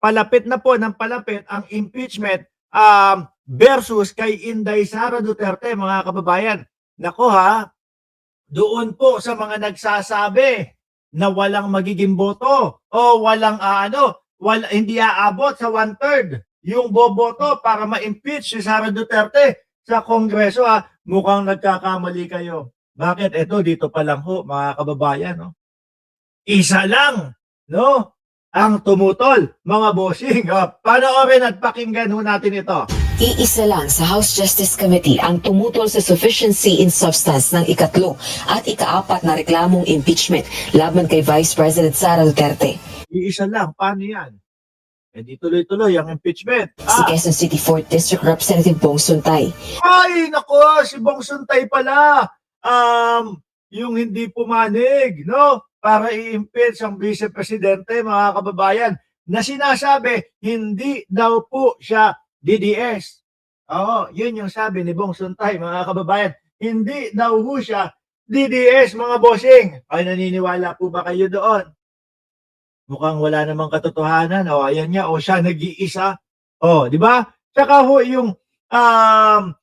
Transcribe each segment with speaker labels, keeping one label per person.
Speaker 1: palapit na po ng palapit ang impeachment versus kay Inday Sara Duterte, mga kababayan. Nako ha, doon po sa mga nagsasabi na walang magiging boto o walang hindi aabot sa 1/3 yung boboto para ma-impeach si Sara Duterte sa Kongreso, mukhang nagkakamali kayo. Bakit? Ito, dito pa lang ho, mga kababayan, no? Isa lang, no? Ang tumutol, mga bossing. Panoorin at pakinggan ho natin ito.
Speaker 2: Iisa lang sa House Justice Committee ang tumutol sa sufficiency in substance ng ikatlo at ikaapat na reklamong impeachment laban kay Vice President Sara Duterte.
Speaker 1: Iisa lang, paano yan? Di tuloy-tuloy ang impeachment.
Speaker 2: Si Quezon City 4th District Representative Bong Suntay.
Speaker 1: Ay, nako, si Bong Suntay pala. Yung hindi pumanig, no? Para i-impeach ang Vice Presidente, mga kababayan, na sinasabi, hindi daw po siya DDS. Oo, yun yung sabi ni Bong Suntay, mga kababayan. Hindi daw po siya DDS, mga bossing. Ay, naniniwala po ba kayo doon? Mukhang wala namang katotohanan. O, ayan niya. O, siya nag-iisa. O, di ba? Tsaka ho, yung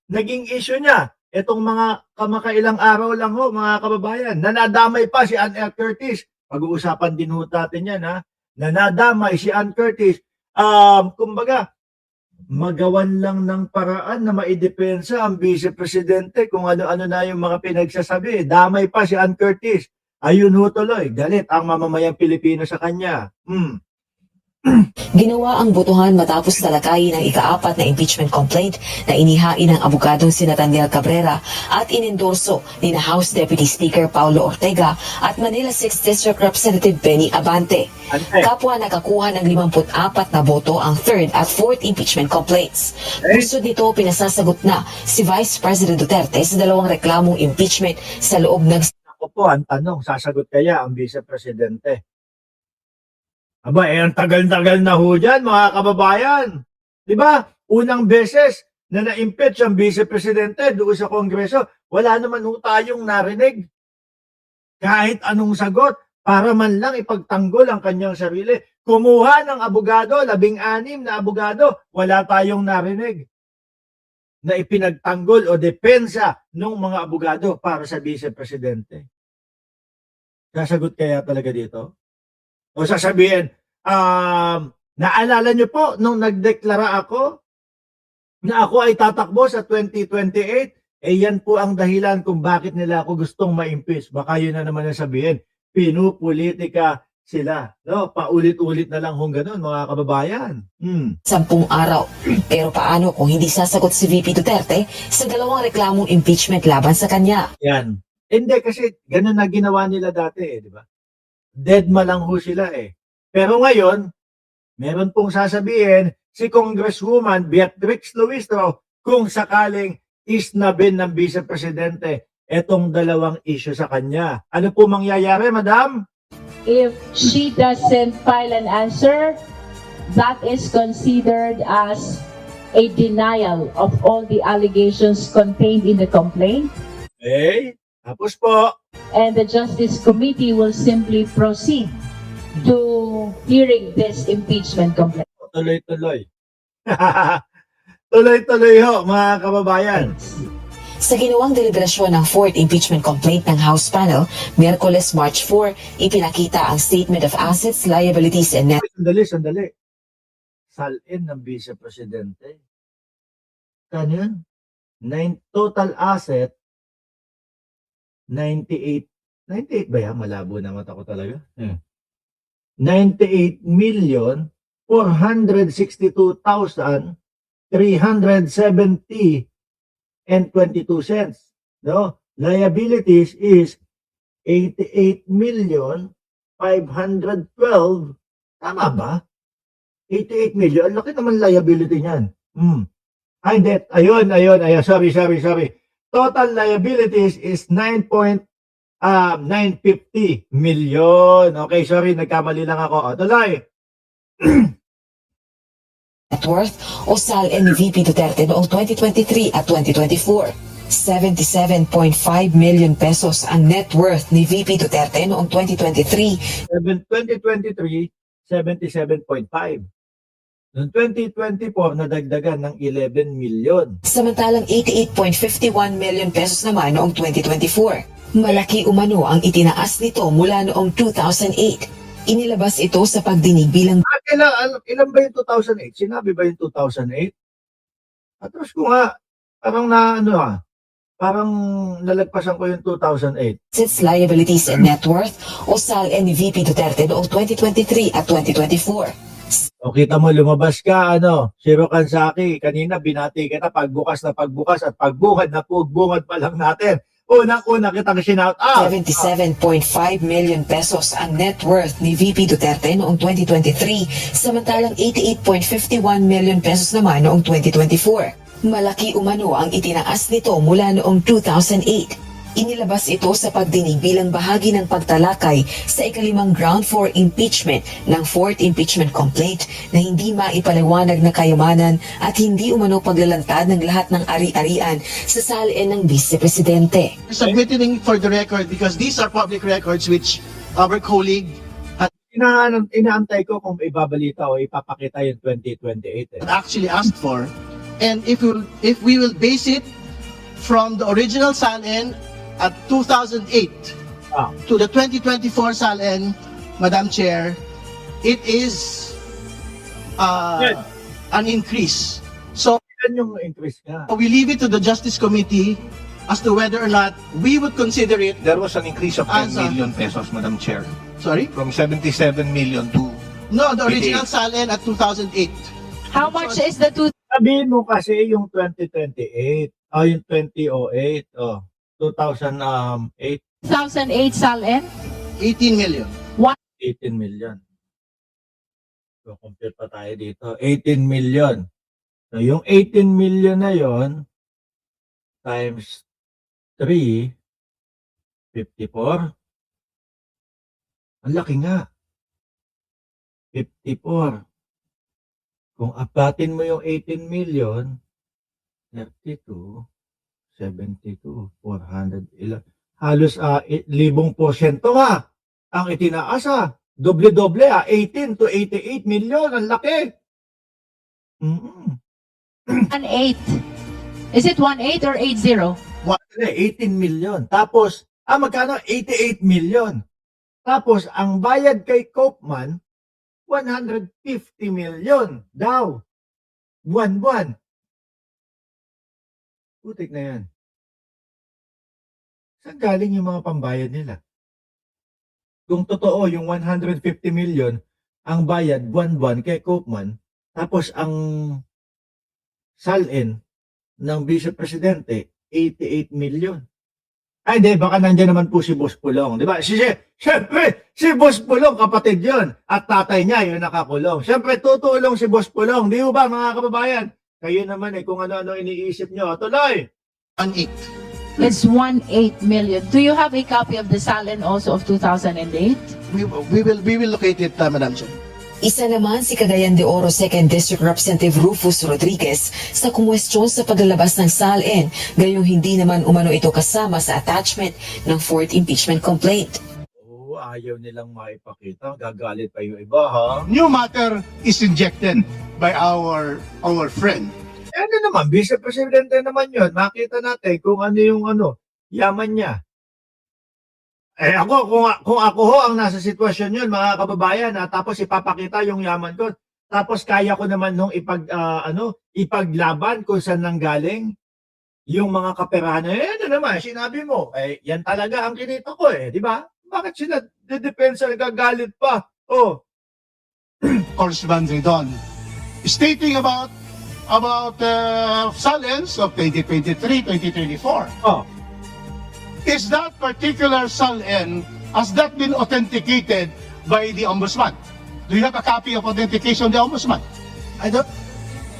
Speaker 1: naging issue niya, itong mga kamakailang araw lang ho, mga kababayan, nanadamay pa si Ann L. Curtis. Pag-uusapan din ho natin yan, ha? Nanadamay si Ann Curtis. Kumbaga, magawan lang ng paraan na maidepensa ang Vice Presidente kung ano-ano na yung mga pinagsasabi. Damay pa si Ann Curtis. Ayun ho tuloy, galit ang mamamayang Pilipino sa kanya.
Speaker 2: Ginawa ang botohan matapos talakayin ang ikaapat na impeachment complaint na inihain ng abogadong si Nathaniel Cabrera at inendorso ni na House Deputy Speaker Paulo Ortega at Manila 6th District Representative Benny Abante. Kapwa nakakuha ng 54 na boto ang 3rd at 4th impeachment complaints. Gusto nito pinasasagot na si Vice President Duterte sa dalawang reklamong impeachment sa loob ng...
Speaker 1: Ako po, ang tanong, sasagot kaya ang Vice Presidente? Aba, ang tagal-tagal na ho dyan, mga kababayan. Diba? Unang beses na na-impeach ang Vice Presidente doon sa Kongreso, wala naman ho tayong narinig. Kahit anong sagot, para man lang ipagtanggol ang kanyang sarili. Kumuha ng abogado, 16 na abogado, wala tayong narinig na ipinagtanggol o depensa ng mga abogado para sa Vice Presidente. Sasagot kaya talaga dito? O sasabihin, naalala niyo po nung nagdeklara ako na ako ay tatakbo sa 2028, yan po ang dahilan kung bakit nila ako gustong ma-impeach. Baka yun na naman ang sabihin, pinupolitika sila. No? Paulit-ulit na lang kung ganun, mga kababayan.
Speaker 2: 10 araw. Pero paano kung hindi sasagot si VP Duterte sa dalawang reklamong impeachment laban sa kanya?
Speaker 1: Yan. Hindi, kasi ganun na ginawa nila dati, di ba? Deadma lang ho sila Pero ngayon, meron pong sasabihin si Congresswoman Beatrix Luistro kung sakaling isnabin ng Vice Presidente etong dalawang issue sa kanya. Ano po mangyayari, Madam?
Speaker 3: If she doesn't file an answer, that is considered as a denial of all the allegations contained in the complaint.
Speaker 1: Okay. Tapos po,
Speaker 3: And the Justice Committee will simply proceed to hearing this impeachment complaint.
Speaker 1: tuloy-tuloy. Tuloy-tuloy ho, mga kababayan.
Speaker 2: Sa ginawang deliberasyon ng 4th impeachment complaint ng House panel, Miyerkules March 4, ipinakita ang Statement of Assets, Liabilities and Net.
Speaker 1: Sandali. Salin ng Vice Presidente. Kano yun? Total asset, 98 ba yan? Malabo na mata ko talaga. 98,462,370 and 22 cents. No? Liabilities is 88,512. Tama ba? 88 million. Ang laki naman liability niyan. Ay, hindi. Ayun. Sorry. Total liabilities is 9.950 million. Okay, sorry, nagkamali lang ako. Tuloy.
Speaker 2: Net worth o SAL ni VP Duterte noong 2023 at 2024. 77.5 million pesos ang net worth ni VP Duterte noong 2023.
Speaker 1: 2023, 77.5. Noong 2024, nadagdagan ng 11 million.
Speaker 2: Samantalang 88.51 million pesos naman noong 2024. Malaki umano ang itinaas nito mula noong 2008. Inilabas ito sa pagdinig bilang
Speaker 1: Ilan ba yung 2008? Sinabi ba yung 2008? Atras ko nga, parang parang nalagpasan ko yung 2008.
Speaker 2: Assets, Liabilities and Net Worth o SALN ni VP Duterte noong 2023 at 2024.
Speaker 1: O kita mo, lumabas ka, Shiro Kansaki, kanina binati kita pagbukas at pagbungad na pagbungad pa lang natin. Unang-una kitang shinout out.
Speaker 2: 77.5 million pesos ang net worth ni VP Duterte noong 2023, samantalang 88.51 million pesos naman noong 2024. Malaki umano ang itinaas nito mula noong 2008. Inilabas ito sa pagdinig bilang bahagi ng pagtalakay sa ikalimang ground for impeachment ng fourth impeachment complaint na hindi maipaliwanag na kayamanan at hindi umano paglalantad ng lahat ng ari-arian sa SALN ng Vice Presidente.
Speaker 4: Submitting for the record because these are public records which our colleague
Speaker 1: Inaantay ko kung ibabalita o ipapakita yung 2028.
Speaker 4: actually asked for. And if we will base it from the original SALN at 2008 to the 2024 SALN, Madam Chair, it is an increase. So
Speaker 1: Yan yung increase nga.
Speaker 4: we leave it to the Justice Committee as to whether or not we would consider it.
Speaker 5: There was an increase of 10
Speaker 4: As a-
Speaker 5: million pesos, Madam Chair,
Speaker 4: Sorry?
Speaker 5: from 77 million to
Speaker 4: No, the original SALN at 2008.
Speaker 3: How much is the
Speaker 1: Sabihin mo kasi yung 2028, yung 2008, 2008,
Speaker 3: 2008 SALN?
Speaker 4: 18 million.
Speaker 1: 18 million. So, compare pa tayo dito. 18 million. So, yung 18 million na yon times 3, 54. Ang laki nga. 54. Kung apatin mo yung 18 million, 32, 72, 400, ilan? Halos 1,000% nga ang itinaas Doble-doble 18 to 88 million. Ang laki.
Speaker 3: 1.8. Is it 1.8 or 8.0?
Speaker 1: 18 million. Tapos, magkano? 88 million. Tapos, ang bayad kay Koopman, 150 million daw. Buwan-buwan. Putik na yan. Saan galing yung mga pambayad nila? Kung totoo, yung 150 million, ang bayad buwan-buwan kay Koopman, tapos ang SALN ng Vice Presidente, 88 million. Ay, hindi, baka nandiyan naman po si Boss Pulong. Di ba? Siyempre, si Boss Pulong, kapatid yon at tatay niya, yung nakakulong. Siyempre, tutulong si Boss Pulong. Di ba, mga kababayan? Kayo naman kung ano-ano iniisip nyo. Tuloy!
Speaker 4: 1.8.
Speaker 3: It's 1.8 million. Do you have a copy of the SALN also of 2008?
Speaker 4: We will locate it, Madam Chair.
Speaker 2: Isa naman si Cagayan de Oro 2nd District Representative Rufus Rodriguez sa kumwestiyon sa paglalabas ng SALN, gayong hindi naman umano ito kasama sa attachment ng fourth impeachment complaint.
Speaker 1: Ayaw nilang maipakita. Gagalit pa yung iba, ha?
Speaker 6: New matter is injected by our friend.
Speaker 1: Ano naman, Vice Presidente naman yun. Makita natin kung ano yung yaman niya. Kung ako ho ang nasa sitwasyon yun, mga kababayan, tapos ipapakita yung yaman ko, tapos kaya ko naman nung ipaglaban kung saan nanggaling yung mga kaperahan. Ano naman, sinabi mo, yan talaga ang kinita ko di ba? Bakit sila dedepensa, nagagalit pa?
Speaker 6: Congressman Ridon, stating about SALNs of 2023, 2024. Is that particular SALN, has that been authenticated by the Ombudsman? Do you have a copy of authentication of the Ombudsman?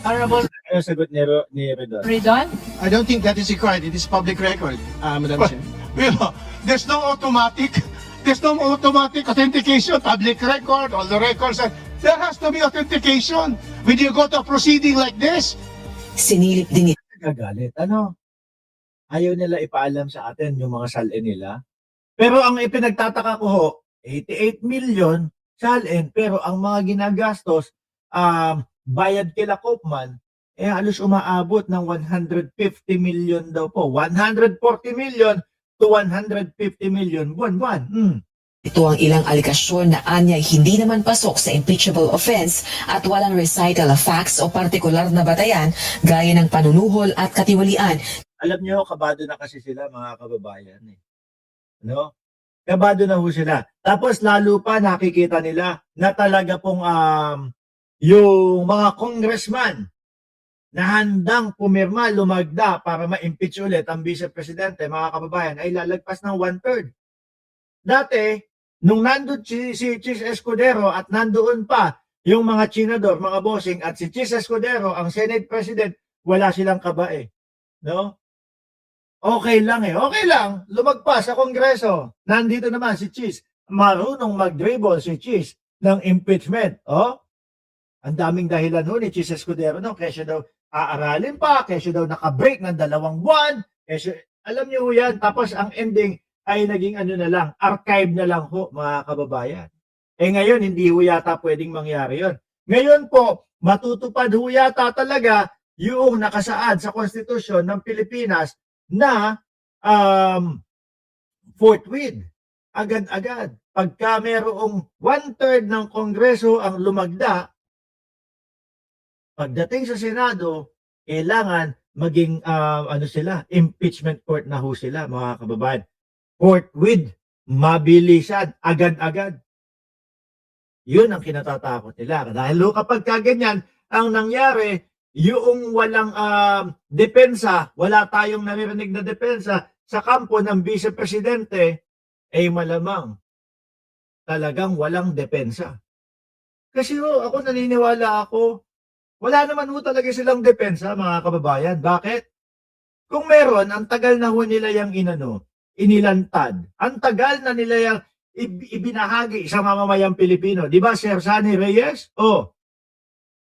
Speaker 4: Honorable,
Speaker 1: Ano sagot ni Redon?
Speaker 3: Redon?
Speaker 4: I don't think that is required. It is public record, Madam Chair.
Speaker 6: You know, there's no automatic authentication, public record, all the records. There has to be authentication. When you go to a proceeding like this,
Speaker 2: Sinilip din
Speaker 1: Nagagalit. Ayaw nila ipaalam sa atin yung mga SALN nila. Pero ang ipinagtataka ko ho, 88 million SALN, pero ang mga ginagastos, bayad kila Koopman, halos umaabot ng 150 million daw po. 140 million to 150 million buwan-buwan.
Speaker 2: Ito ang ilang aligasyon na anyay hindi naman pasok sa impeachable offense at walang recital of facts o partikular na batayan gaya ng panunuhol at katiwalian.
Speaker 1: Alam niyo, kabado na kasi sila mga kababayan. No? Kabado na ho sila. Tapos lalo pa nakikita nila na talaga pong yung mga congressman na handang pumirma, lumagda para ma-impeach ulit ang Vice Presidente, mga kababayan, ay lalagpas ng 1/3. Dati, nung nandun si Chis Escudero at nandoon pa yung mga senador, mga bossing, at si Chis Escudero, ang Senate President, wala silang kaba No? Okay lang Okay lang. Lumagpas sa Kongreso. Nandito naman si Chis. Marunong mag-dribble si Chis ng impeachment. Ang daming dahilan ho ni Chis Escudero. Kaya daw aaralin pa, kaya daw naka-break ng 2 buwan. Alam niyo ho yan. Tapos ang ending ay naging na lang, archive na lang ho, mga kababayan. Ngayon, hindi ho yata pwedeng mangyari yon. Ngayon po, matutupad ho yata talaga yung nakasaad sa konstitusyon ng Pilipinas na forthwith, agad-agad. Pagka mayroong 1/3 ng Kongreso ang lumagda, pagdating sa Senado, kailangan maging impeachment court na ho sila, mga kababayan. Forthwith, mabilisan, agad-agad. Yun ang kinatatakot nila. Dahil kapag kaganyan, ang nangyari, yung walang depensa, wala tayong naririnig na depensa sa kampo ng Vice Presidente, malamang talagang walang depensa. Kasi ako naniniwala wala naman talaga silang depensa, mga kababayan. Bakit? Kung meron, ang tagal na nila yung inilantad. Ang tagal na nila yung ibinahagi sa mamamayang Pilipino. Di ba, Sir Sunny Reyes?